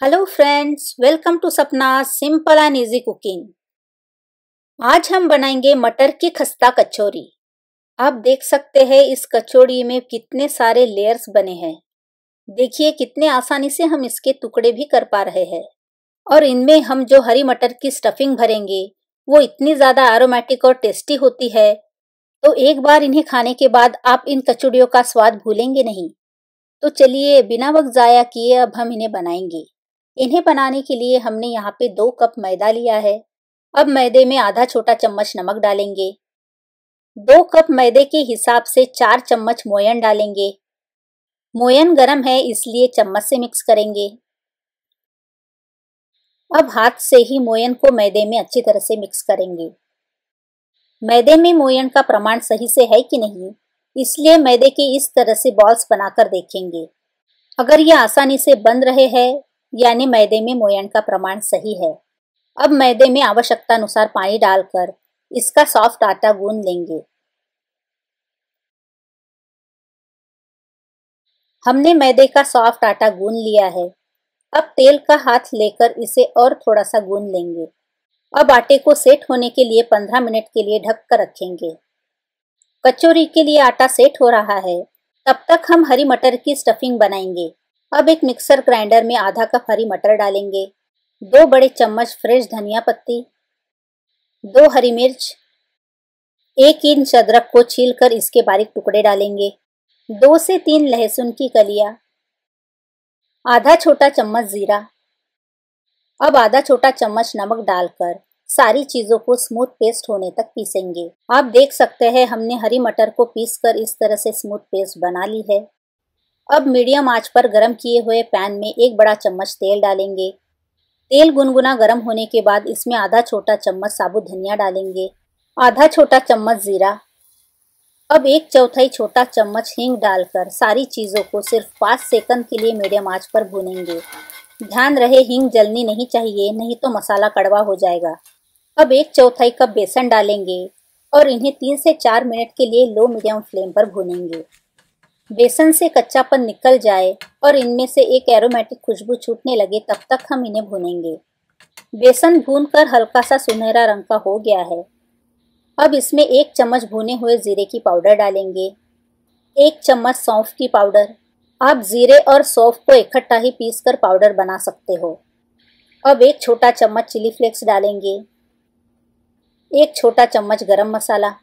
Hello friends, welcome to सपना simple and easy cooking. आज हम बनाएंगे मटर की खस्ता कचौरी। आप देख सकते हैं इस कचौरी में कितने सारे लेयर्स बने हैं। देखिए कितने आसानी से हम इसके टुकड़े भी कर पा रहे हैं। और इनमें हम जो हरी मटर की स्टफिंग भरेंगे वो इतनी ज़्यादा एरोमेटिक और टेस्टी होती है, तो एक बार इन्हें खाने के बाद आप इन कचौड़ियों का स्वाद भूलेंगे नहीं। तो चलिए बिना वक्त ज़ाया किए अब हम इन्हें बनाएंगे। इन्हें बनाने के लिए हमने यहाँ पे 2 कप मैदा लिया है। अब मैदे में आधा छोटा चम्मच नमक डालेंगे। 2 कप मैदे के हिसाब से 4 चम्मच मोयन डालेंगे। मोयन गरम है इसलिए चम्मच से मिक्स करेंगे। अब हाथ से ही मोयन को मैदे में अच्छी तरह से मिक्स करेंगे। मैदे में मोयन का प्रमाण सही से है कि नहीं, इसलिए मैदे के इस तरह से बॉल्स बनाकर देखेंगे। अगर ये आसानी से बन रहे हैं यानी मैदे में मोयन का प्रमाण सही है। अब मैदे में आवश्यकता अनुसार पानी डालकर इसका सॉफ्ट आटा गूंद लेंगे। हमने मैदे का सॉफ्ट आटा गूंद लिया है। अब तेल का हाथ लेकर इसे और थोड़ा सा गूंद लेंगे। अब आटे को सेट होने के लिए 15 मिनट के लिए ढक कर रखेंगे। कचौरी के लिए आटा सेट हो रहा है, तब तक हम हरी मटर की स्टफिंग बनाएंगे। अब एक मिक्सर ग्राइंडर में आधा कप हरी मटर डालेंगे, 2 बड़े चम्मच फ्रेश धनिया पत्ती, 2 हरी मिर्च, 1 इंच अदरक को छीलकर इसके बारीक टुकड़े डालेंगे, 2 से 3 लहसुन की कलियां, आधा छोटा चम्मच जीरा। अब आधा छोटा चम्मच नमक डालकर सारी चीजों को स्मूथ पेस्ट होने तक पीसेंगे। आप देख सकते हैं हमने हरी मटर को पीसकर इस तरह से स्मूथ पेस्ट बना ली है। अब मीडियम आंच पर गरम किए हुए पैन में 1 बड़ा चम्मच तेल डालेंगे। तेल गुनगुना गरम होने के बाद इसमें आधा छोटा चम्मच साबुत धनिया डालेंगे, आधा छोटा चम्मच जीरा। अब 1/4 छोटा चम्मच हींग डालकर सारी चीज़ों को सिर्फ 5 सेकंड के लिए मीडियम आंच पर भूनेंगे। ध्यान रहे हींग जलनी नहीं चाहिए, नहीं तो मसाला कड़वा हो जाएगा। अब 1/4 कप बेसन डालेंगे और इन्हें 3 से 4 मिनट के लिए लो मीडियम फ्लेम पर भूनेंगे। बेसन से कच्चापन निकल जाए और इनमें से एक एरोमेटिक खुशबू छूटने लगे तब तक हम इन्हें भूनेंगे। बेसन भूनकर हल्का सा सुनहरा रंग का हो गया है। अब इसमें 1 चम्मच भुने हुए जीरे की पाउडर डालेंगे, 1 चम्मच सौंफ की पाउडर। आप जीरे और सौंफ को इकट्ठा ही पीसकर पाउडर बना सकते हो। अब 1 छोटा चम्मच चिली फ्लेक्स डालेंगे, 1 छोटा चम्मच गरम मसाला,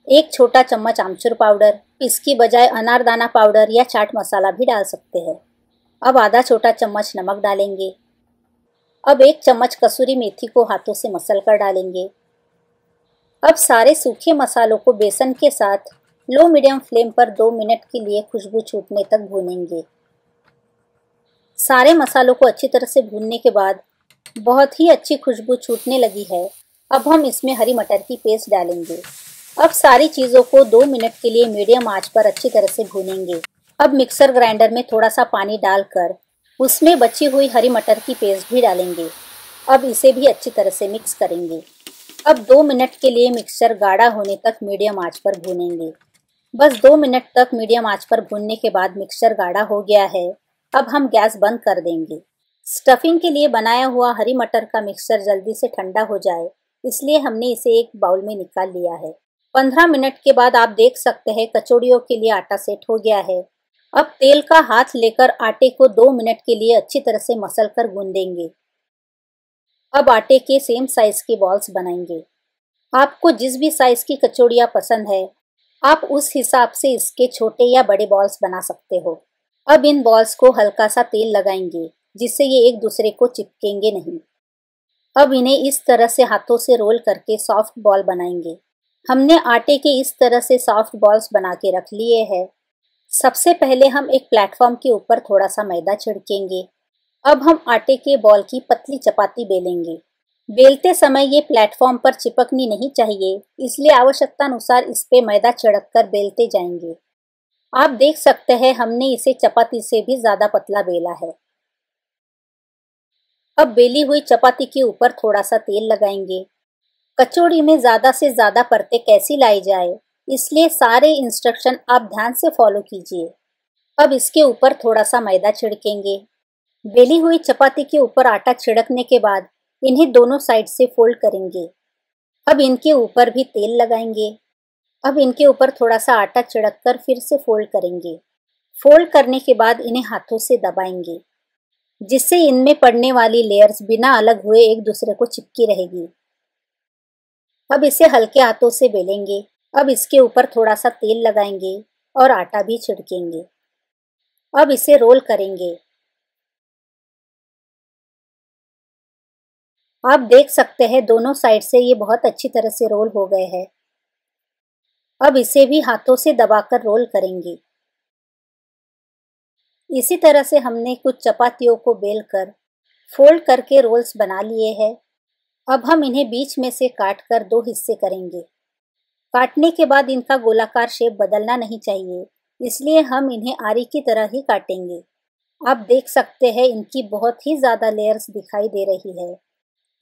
1 छोटा चम्मच आमचूर पाउडर। इसकी बजाय अनारदाना पाउडर या चाट मसाला भी डाल सकते हैं। अब आधा छोटा चम्मच नमक डालेंगे। अब 1 चम्मच कसूरी मेथी को हाथों से मसल कर डालेंगे। अब सारे सूखे मसालों को बेसन के साथ लो मीडियम फ्लेम पर 2 मिनट के लिए खुशबू छूटने तक भूनेंगे। सारे मसालों को अच्छी तरह से भूनने के बाद बहुत ही अच्छी खुशबू छूटने लगी है। अब हम इसमें हरी मटर की पेस्ट डालेंगे। अब सारी चीज़ों को 2 मिनट के लिए मीडियम आंच पर अच्छी तरह से भूनेंगे। अब मिक्सर ग्राइंडर में थोड़ा सा पानी डालकर उसमें बची हुई हरी मटर की पेस्ट भी डालेंगे। अब इसे भी अच्छी तरह से मिक्स करेंगे। अब 2 मिनट के लिए मिक्सचर गाढ़ा होने तक मीडियम आंच पर भूनेंगे। बस 2 मिनट तक मीडियम आंच पर भूनने के बाद मिक्सचर गाढ़ा हो गया है। अब हम गैस बंद कर देंगे। स्टफिंग के लिए बनाया हुआ हरी मटर का मिक्सचर जल्दी से ठंडा हो जाए, इसलिए हमने इसे एक बाउल में निकाल लिया है। 15 मिनट के बाद आप देख सकते हैं कचौड़ियों के लिए आटा सेट हो गया है। अब तेल का हाथ लेकर आटे को 2 मिनट के लिए अच्छी तरह से मसल कर गूंदेंगे। अब आटे के सेम साइज के बॉल्स बनाएंगे। आपको जिस भी साइज की कचौड़ियाँ पसंद है, आप उस हिसाब से इसके छोटे या बड़े बॉल्स बना सकते हो। अब इन बॉल्स को हल्का सा तेल लगाएंगे, जिससे ये एक दूसरे को चिपकेंगे नहीं। अब इन्हें इस तरह से हाथों से रोल करके सॉफ्ट बॉल बनाएंगे। हमने आटे के इस तरह से सॉफ्ट बॉल्स बना के रख लिए हैं। सबसे पहले हम एक प्लेटफॉर्म के ऊपर थोड़ा सा मैदा छिड़केंगे। अब हम आटे के बॉल की पतली चपाती बेलेंगे। बेलते समय ये प्लेटफॉर्म पर चिपकनी नहीं चाहिए, इसलिए आवश्यकता अनुसार इस पे मैदा छिड़क कर बेलते जाएंगे। आप देख सकते हैं हमने इसे चपाती से भी ज़्यादा पतला बेला है। अब बेली हुई चपाती के ऊपर थोड़ा सा तेल लगाएंगे। कचौड़ी में ज़्यादा से ज़्यादा परतें कैसी लाई जाए, इसलिए सारे इंस्ट्रक्शन आप ध्यान से फॉलो कीजिए। अब इसके ऊपर थोड़ा सा मैदा छिड़केंगे। बेली हुई चपाती के ऊपर आटा छिड़कने के बाद इन्हें दोनों साइड से फोल्ड करेंगे। अब इनके ऊपर भी तेल लगाएंगे। अब इनके ऊपर थोड़ा सा आटा छिड़ककर फिर से फोल्ड करेंगे। फोल्ड करने के बाद इन्हें हाथों से दबाएंगे, जिससे इनमें पड़ने वाली लेयर्स बिना अलग हुए एक दूसरे को चिपकी रहेगी। अब इसे हल्के हाथों से बेलेंगे। अब इसके ऊपर थोड़ा सा तेल लगाएंगे और आटा भी छिड़केंगे। अब इसे रोल करेंगे। आप देख सकते हैं दोनों साइड से ये बहुत अच्छी तरह से रोल हो गए हैं। अब इसे भी हाथों से दबाकर रोल करेंगे। इसी तरह से हमने कुछ चपातियों को बेलकर फोल्ड करके रोल्स बना लिए हैं। अब हम इन्हें बीच में से काटकर दो हिस्से करेंगे। काटने के बाद इनका गोलाकार शेप बदलना नहीं चाहिए, इसलिए हम इन्हें आरी की तरह ही काटेंगे। आप देख सकते हैं इनकी बहुत ही ज़्यादा लेयर्स दिखाई दे रही है।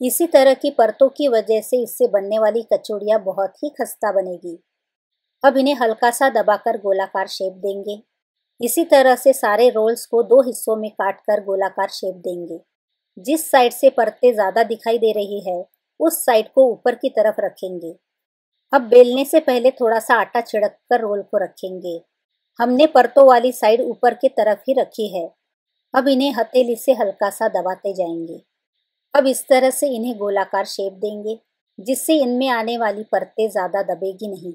इसी तरह की परतों की वजह से इससे बनने वाली कचौड़ियाँ बहुत ही खस्ता बनेगी। अब इन्हें हल्का सा दबाकर गोलाकार शेप देंगे। इसी तरह से सारे रोल्स को दो हिस्सों में काटकर गोलाकार शेप देंगे। जिस साइड से परतें ज़्यादा दिखाई दे रही है उस साइड को ऊपर की तरफ रखेंगे। अब बेलने से पहले थोड़ा सा आटा छिड़क कर रोल को रखेंगे। हमने परतों वाली साइड ऊपर की तरफ ही रखी है। अब इन्हें हथेली से हल्का सा दबाते जाएंगे। अब इस तरह से इन्हें गोलाकार शेप देंगे, जिससे इनमें आने वाली परतें ज़्यादा दबेगी नहीं।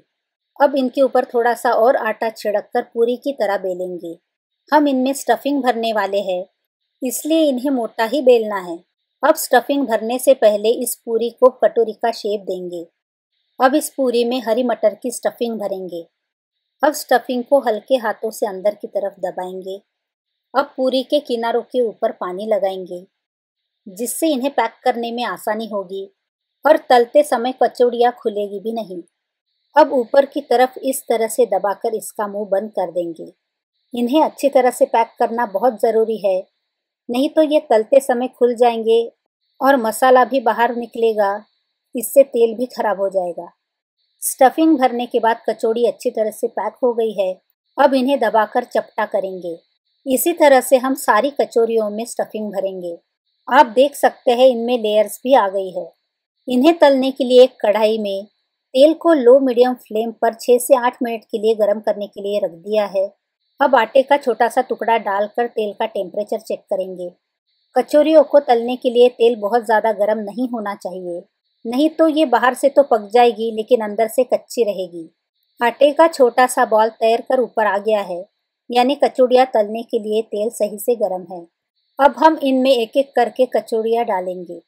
अब इनके ऊपर थोड़ा सा और आटा छिड़क कर पूरी की तरह बेलेंगे। हम इनमें स्टफिंग भरने वाले हैं, इसलिए इन्हें मोटा ही बेलना है। अब स्टफिंग भरने से पहले इस पूरी को कटोरी का शेप देंगे। अब इस पूरी में हरी मटर की स्टफिंग भरेंगे। अब स्टफिंग को हल्के हाथों से अंदर की तरफ दबाएंगे। अब पूरी के किनारों के ऊपर पानी लगाएंगे, जिससे इन्हें पैक करने में आसानी होगी और तलते समय कचौड़ियाँ खुलेगी भी नहीं। अब ऊपर की तरफ इस तरह से दबाकर इसका मुंह बंद कर देंगे। इन्हें अच्छी तरह से पैक करना बहुत ज़रूरी है, नहीं तो ये तलते समय खुल जाएंगे और मसाला भी बाहर निकलेगा। इससे तेल भी खराब हो जाएगा। स्टफिंग भरने के बाद कचौड़ी अच्छी तरह से पैक हो गई है। अब इन्हें दबाकर चपटा करेंगे। इसी तरह से हम सारी कचौरियों में स्टफिंग भरेंगे। आप देख सकते हैं इनमें लेयर्स भी आ गई है। इन्हें तलने के लिए एक कढ़ाई में तेल को लो मीडियम फ्लेम पर 6 से 8 मिनट के लिए गर्म करने के लिए रख दिया है। अब आटे का छोटा सा टुकड़ा डालकर तेल का टेम्परेचर चेक करेंगे। कचौरियों को तलने के लिए तेल बहुत ज़्यादा गर्म नहीं होना चाहिए, नहीं तो ये बाहर से तो पक जाएगी लेकिन अंदर से कच्ची रहेगी। आटे का छोटा सा बॉल तैर कर ऊपर आ गया है, यानी कचौड़ियाँ तलने के लिए तेल सही से गर्म है। अब हम इनमें एक एक करके कचौड़ियाँ डालेंगे।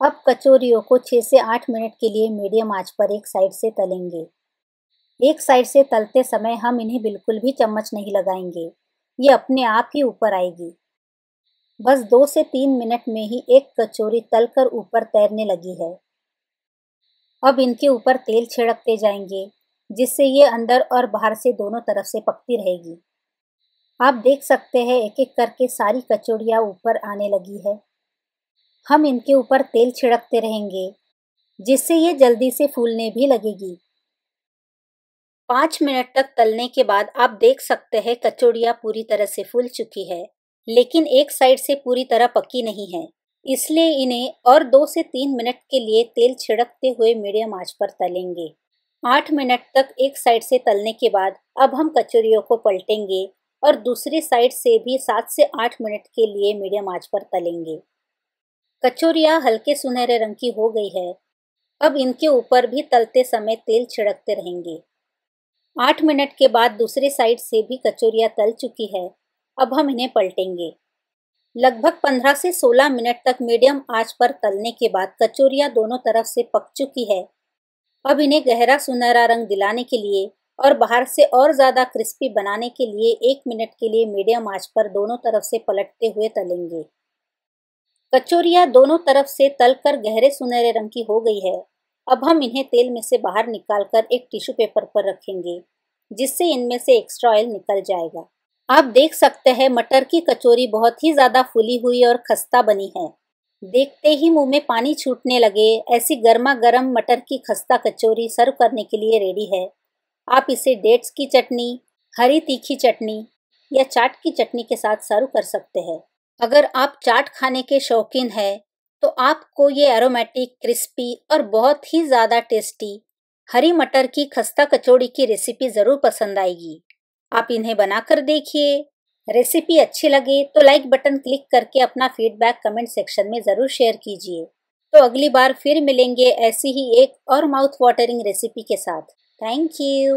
अब कचौरियों को 6 से 8 मिनट के लिए मीडियम आंच पर एक साइड से तलेंगे। एक साइड से तलते समय हम इन्हें बिल्कुल भी चम्मच नहीं लगाएंगे, ये अपने आप ही ऊपर आएगी। बस 2 से 3 मिनट में ही एक कचौरी तलकर ऊपर तैरने लगी है। अब इनके ऊपर तेल छिड़कते जाएंगे, जिससे ये अंदर और बाहर से दोनों तरफ से पकती रहेगी। आप देख सकते हैं एक एक करके सारी कचौड़ियाँ ऊपर आने लगी है। हम इनके ऊपर तेल छिड़कते रहेंगे, जिससे ये जल्दी से फूलने भी लगेगी। 5 मिनट तक तलने के बाद आप देख सकते हैं कचौड़ियाँ पूरी तरह से फूल चुकी है, लेकिन एक साइड से पूरी तरह पकी नहीं है। इसलिए इन्हें और 2 से 3 मिनट के लिए तेल छिड़कते हुए मीडियम आंच पर तलेंगे। 8 मिनट तक एक साइड से तलने के बाद अब हम कचौरियों को पलटेंगे और दूसरी साइड से भी 7 से 8 मिनट के लिए मीडियम आंच पर तलेंगे। कचौरियाँ हल्के सुनहरे रंग की हो गई है। अब इनके ऊपर भी तलते समय तेल छिड़कते रहेंगे। 8 मिनट के बाद दूसरी साइड से भी कचौरियाँ तल चुकी है। अब हम इन्हें पलटेंगे। लगभग 15 से 16 मिनट तक मीडियम आंच पर तलने के बाद कचौरियाँ दोनों तरफ से पक चुकी है। अब इन्हें गहरा सुनहरा रंग दिलाने के लिए और बाहर से और ज़्यादा क्रिस्पी बनाने के लिए 1 मिनट के लिए मीडियम आंच पर दोनों तरफ से पलटते हुए तलेंगे। कचौरियाँ दोनों तरफ से तलकर गहरे सुनहरे रंग की हो गई है। अब हम इन्हें तेल में से बाहर निकालकर एक टिश्यू पेपर पर रखेंगे, जिससे इनमें से एक्स्ट्रा ऑयल निकल जाएगा। आप देख सकते हैं मटर की कचौरी बहुत ही ज़्यादा फूली हुई और खस्ता बनी है। देखते ही मुंह में पानी छूटने लगे ऐसी गर्मा गर्म मटर की खस्ता कचौरी सर्व करने के लिए रेडी है। आप इसे डेट्स की चटनी, हरी तीखी चटनी या चाट की चटनी के साथ सर्व कर सकते हैं। अगर आप चाट खाने के शौकीन हैं तो आपको ये एरोमेटिक, क्रिस्पी और बहुत ही ज़्यादा टेस्टी हरी मटर की खस्ता कचौड़ी की रेसिपी ज़रूर पसंद आएगी। आप इन्हें बनाकर देखिए। रेसिपी अच्छी लगे तो लाइक बटन क्लिक करके अपना फीडबैक कमेंट सेक्शन में ज़रूर शेयर कीजिए। तो अगली बार फिर मिलेंगे ऐसी ही एक और माउथ वाटरिंग रेसिपी के साथ। Thank you.